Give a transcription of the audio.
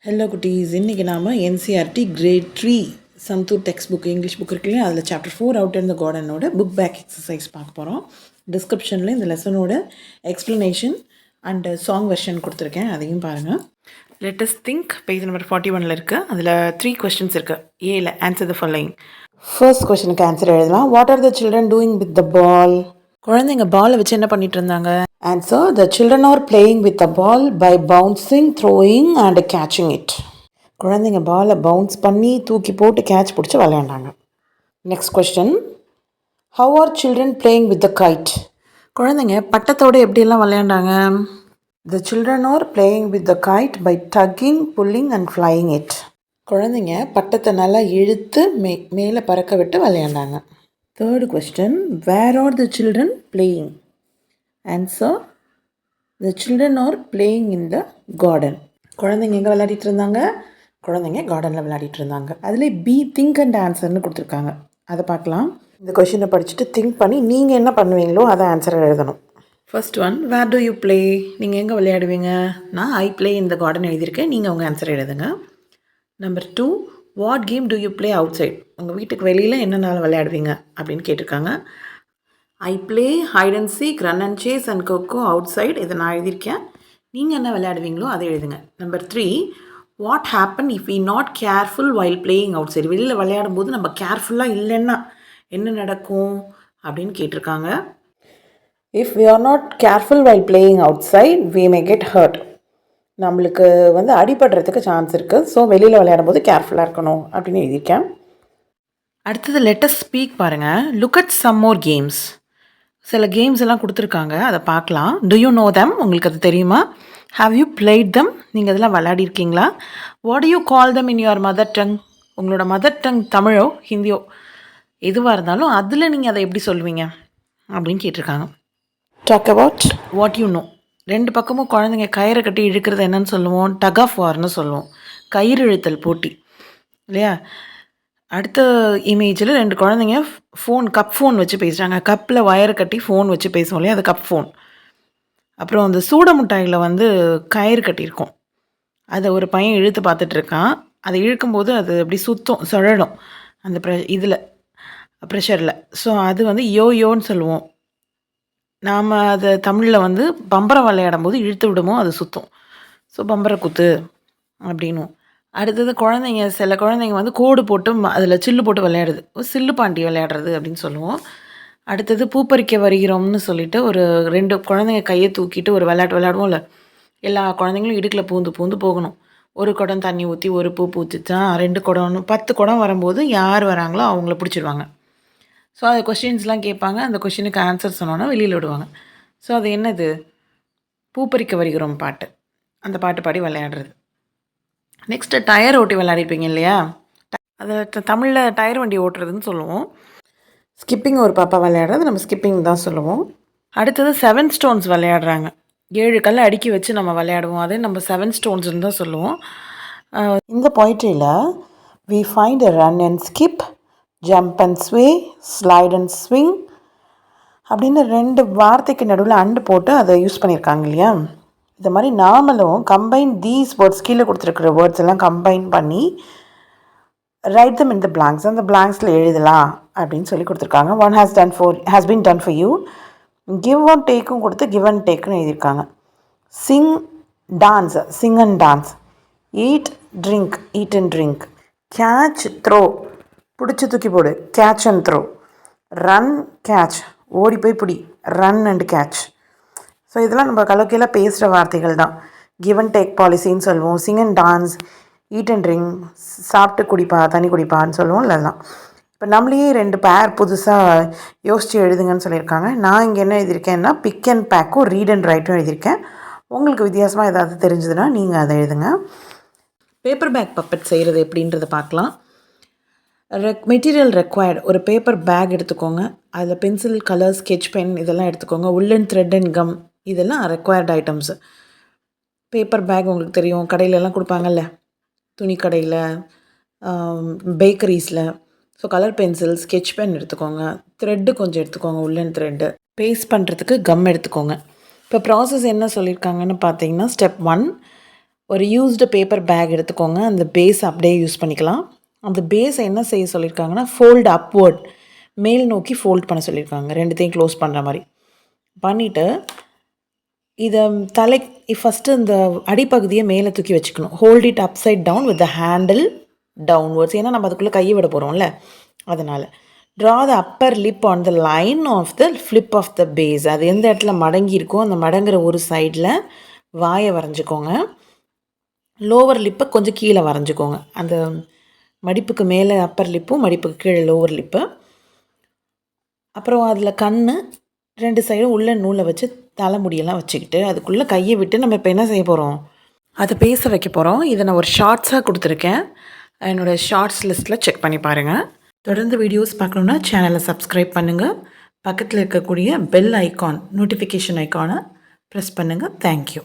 Hello குட்டீஸ், இன்றைக்கி நாம் NCERT grade 3 Santoor text book English book இருக்குல்லையா, அதில் சாப்டர் 4 அவுட் இன் த கார்டனோட புக் பேக் எக்ஸசைஸ் பார்க்க போகிறோம். டிஸ்கிரிப்ஷனில் இந்த லெசனோட எக்ஸ்ப்ளனேஷன் அண்டு சாங் வெர்ஷன் கொடுத்துருக்கேன், அதையும் பாருங்கள். Let us think page number 41 இருக்குது. அதில் 3 கொஸ்டின்ஸ் இருக்குது. ஏல ஆன்சர் த ஃபாலோயிங். ஃபர்ஸ்ட் கொஸ்டினுக்கு ஆன்சர் எழுதலாம். What are the children doing with the ball? குழந்தைங்க பாலை வச்சு என்ன பண்ணிட்டு இருந்தாங்க? Answer: the children are playing with the ball by bouncing, throwing and catching it. குழந்தைங்க பாலை பவுன்ஸ் பண்ணி தூக்கி போட்டு கேட்ச் பிடிச்சி விளையாண்டாங்க. Next question. How are children playing with the kite? குழந்தைங்க பட்டத்தோடு எப்படியெல்லாம் விளையாண்டாங்க? The children are playing with the kite by tugging, pulling and flying it. குழந்தைங்க பட்டத்தை நல்லா இழுத்து மேலே பறக்க விட்டு விளையாண்டாங்க. Third question. Where are the children playing? Answer: the children are playing in the garden. குழந்தைங்க எங்கே விளையாடிட்டு இருந்தாங்க? குழந்தைங்க கார்டனில் விளையாடிட்டு இருந்தாங்க. அதில் பி திங்க் அண்ட் ஆன்சர்னு கொடுத்துருக்காங்க, அதை பார்க்கலாம். இந்த கொஷினை படிச்சுட்டு திங்க் பண்ணி நீங்கள் என்ன பண்ணுவீங்களோ அதை ஆன்சரை எழுதணும். First one, where do you play? நீங்கள் எங்கே விளையாடுவீங்க? நான் ஐ ப்ளே இந்த கார்டன் எழுதியிருக்கேன், நீங்கள் உங்கள் ஆன்சரை எழுதுங்க. Number 2, what game do you play outside? உங்கள் வீட்டுக்கு வெளியில் என்னென்ன விளையாடுவீங்க அப்படின்னு கேட்டிருக்காங்க. I play hide and seek, run and chase and kho-kho outside, இதை நான் எழுதியிருக்கேன், நீங்கள் என்ன விளையாடுவீங்களோ அதை எழுதுங்க. Number 3, what happen if we not careful while playing outside? வெளியில் விளையாடும் போது நம்ம கேர்ஃபுல்லாக இல்லைன்னா என்ன நடக்கும் அப்படின்னு கேட்டிருக்காங்க. If we are not careful while playing outside we may get hurt. நம்மளுக்கு அடிபடுறதுக்கு சான்ஸ் இருக்குது. ஸோ வெளியில் விளையாடும் போது கேர்ஃபுல்லாக இருக்கணும் அப்படின்னு எழுதியிருக்கேன். அடுத்தது லெட்டஸ் ஸ்பீக் பாருங்கள். Look at some more games. சில கேம்ஸ் எல்லாம் கொடுத்துருக்காங்க, அதை பார்க்கலாம். Do you know them? உங்களுக்கு அது தெரியுமா? Have you played them? நீங்கள் அதெல்லாம் விளையாடிருக்கீங்களா? What do you call them in your mother tongue? உங்களோட மதர் டங் தமிழோ ஹிந்தியோ எதுவாக இருந்தாலும் அதில் நீங்கள் அதை எப்படி சொல்லுவீங்க அப்படின்னு கேட்டிருக்காங்க. Talk about what you know. 2 பக்கமும் குழந்தைங்க கயிறை கட்டி இழுக்கிறது என்னன்னு சொல்லுவோம்? டக் ஆஃப் வார்னு சொல்லுவோம், கயிறு இழுத்தல் போட்டி இல்லையா? அடுத்த இமேஜில் 2 குழந்தைங்க கப் ஃபோன் வச்சு பேசுகிறாங்க. கப்பில் வயரை கட்டி ஃபோன் வச்சு பேசுவோம் இல்லையா, அது கப் ஃபோன். அப்புறம் அந்த சூட முட்டாயில் கயிறு கட்டியிருக்கோம், அதை ஒரு பையன் இழுத்து பார்த்துட்ருக்கான். அதை இழுக்கும்போது அது அப்படி சுழலும் அந்த இதில் ப்ரெஷரில். ஸோ அது யோயோன்னு சொல்லுவோம். நாம் அதை தமிழில் பம்பரம் விளையாடும் போது இழுத்து விடுமோ அது சுற்றும். ஸோ பம்பரை குத்து அப்படின்னும். அடுத்தது சில குழந்தைங்க கோடு போட்டு அதில் சில்லு போட்டு விளையாடுது, சில்லு பாண்டி விளையாடுறது அப்படின்னு சொல்லுவோம். அடுத்தது பூப்பறிக்க வருகிறோம்னு சொல்லிட்டு ஒரு 2 குழந்தைங்க கையை தூக்கிட்டு ஒரு விளையாட்டு விளையாடுவோம்ல, எல்லா குழந்தைங்களும் இடுக்கில் பூந்து போகணும். ஒரு குடம் தண்ணி ஊற்றி ஒரு பூ பூத்துச்சா 2 குடம் 10 குடம் வரும்போது யார் வராங்களோ அவங்கள பிடிச்சிடுவாங்க. ஸோ அது கொஷின்ஸ்லாம் கேட்பாங்க, அந்த கொஷினுக்கு ஆன்சர் சொன்னோன்னா வெளியில் விடுவாங்க. ஸோ அது என்னது? பூப்பறிக்க வருகிறோம் பாட்டு, அந்த பாட்டு பாடி விளையாடுறது. நெக்ஸ்ட்டு டயர் ஓட்டி விளையாடிப்பீங்க இல்லையா, அதை தமிழில் டயர் வண்டி ஓட்டுறதுன்னு சொல்லுவோம். ஸ்கிப்பிங் ஒரு பாப்பா விளையாடுறது, நம்ம ஸ்கிப்பிங் தான் சொல்லுவோம். அடுத்தது 7 ஸ்டோன்ஸ் விளையாடுறாங்க. 7 கல்லை அடுக்கி வச்சு நம்ம விளையாடுவோம், அதே நம்ம 7 ஸ்டோன்ஸ்ன்னு தான் சொல்லுவோம். இந்த போய்ட்ரியில் we find a run and skip, jump and sway, slide and swing அப்படின்னு 2 வார்த்தைக்கு நடுவில் அண்டு போட்டு அதை யூஸ் பண்ணியிருக்காங்க இல்லையா. இது மாதிரி நாமளும் கம்பைன் தீஸ் வேர்ட்ஸ், கீழே கொடுத்துருக்குற வேர்ட்ஸ் எல்லாம் கம்பைன் பண்ணி right them in the blanks, அந்த பிளாங்க்ஸில் எழுதலாம் அப்படின்னு சொல்லி கொடுத்துருக்காங்க. One has been done for you. Give and டேக்கும் கொடுத்து கிவ் அண்ட் டேக்குன்னு எழுதியிருக்காங்க. Sing dance, sing and dance. Eat drink, eat and drink. Catch throw, பிடிச்சி தூக்கி போடு, catch and throw. Run catch, ஓடி போய் பிடி, ரன் அண்ட் கேட்ச். ஸோ இதெல்லாம் நம்ம கலோக்கியலாக பேசுகிற வார்த்தைகள் தான். கிவ் அண்ட் டேக் பாலிசின்னு சொல்லுவோம். Singh and dance, eat and drink, சாப்பிட்டு குடிப்பா தண்ணி குடிப்பான்னு சொல்லுவோம் இல்லைலாம். இப்போ நம்மளையே 2 பேர் புதுசாக யோசித்து எழுதுங்கன்னு சொல்லியிருக்காங்க. நான் இங்கே என்ன எழுதியிருக்கேன்னா பிக் அண்ட் பேக்கும் ரீட் அண்ட் ரைட்டும் எழுதியிருக்கேன். உங்களுக்கு வித்தியாசமாக ஏதாவது தெரிஞ்சதுன்னா நீங்கள் அதை எழுதுங்க. பேப்பர் பேக் பப்பட் செய்கிறது எப்படின்றத பார்க்கலாம். மெட்டீரியல் ரெக்வயர்டு, ஒரு பேப்பர் பேக் எடுத்துக்கோங்க. அதில் பென்சில், கலர், ஸ்கெட்ச் பென் இதெல்லாம் எடுத்துக்கோங்க. உல்லன் த்ரெட் அண்ட் கம் இதெல்லாம் ரெக்வயர்டு ஐட்டம்ஸு. பேப்பர் பேக் உங்களுக்கு தெரியும், கடையிலலாம் கொடுப்பாங்கல்ல, துணி கடையில், பேக்கரிஸில். So colour pencil, sketch pen எடுத்துக்கோங்க. த்ரெட்டு கொஞ்சம் எடுத்துக்கோங்க, உல்லன் த்ரெட்டு. பேஸ்ட் பண்ணுறதுக்கு கம் எடுத்துக்கோங்க. இப்போ ப்ராசஸ் என்ன சொல்லியிருக்காங்கன்னு பார்த்தீங்கன்னா, ஸ்டெப் 1, ஒரு யூஸ்டு பேப்பர் பேக் எடுத்துக்கோங்க. அந்த பேஸ் அப்படியே யூஸ் பண்ணிக்கலாம். அந்த பேஸை என்ன செய்ய சொல்லியிருக்காங்கன்னா, ஃபோல்டு அப்வர்ட், மேல் நோக்கி ஃபோல்ட் பண்ண சொல்லியிருக்காங்க. ரெண்டுத்தையும் க்ளோஸ் பண்ணுற மாதிரி பண்ணிவிட்டு, இதை ஃபஸ்ட்டு இந்த அடிப்பகுதியை மேலே தூக்கி வச்சுக்கணும். Hold it upside down with the handle downwards. ஏன்னா நம்ம அதுக்குள்ளே கையை விட போகிறோம்ல, அதனால் draw the upper lip on the line of the flip of the base. அது எந்த இடத்துல மடங்கி இருக்கோ அந்த மடங்குற ஒரு சைடில் வாயை வரைஞ்சிக்கோங்க. லோவர் லிப்பை கொஞ்சம் கீழே வரைஞ்சிக்கோங்க. அந்த மடிப்புக்கு மேலே அப்பர் லிப்பும் மடிப்புக்கு கீழே லோவர் லிப்பு. அப்புறம் அதில் கண் 2 சைடும் உள்ள நூலை வச்சு தலைமுடியெல்லாம் வச்சுக்கிட்டு அதுக்குள்ளே கையை விட்டு நம்ம இப்போ என்ன செய்ய போகிறோம், அதை பேச வைக்க போகிறோம். இதை நான் ஒரு ஷார்ட்ஸாக கொடுத்துருக்கேன். என்னோடய ஷார்ட்ஸ் லிஸ்ட்டில் செக் பண்ணி பாருங்கள். தொடர்ந்து வீடியோஸ் பார்க்கணுன்னா சேனலை சப்ஸ்கிரைப் பண்ணுங்கள். பக்கத்தில் இருக்கக்கூடிய பெல் ஐக்கான், நோட்டிஃபிகேஷன் ஐக்கானை ப்ரெஸ் பண்ணுங்கள். தேங்க்யூ.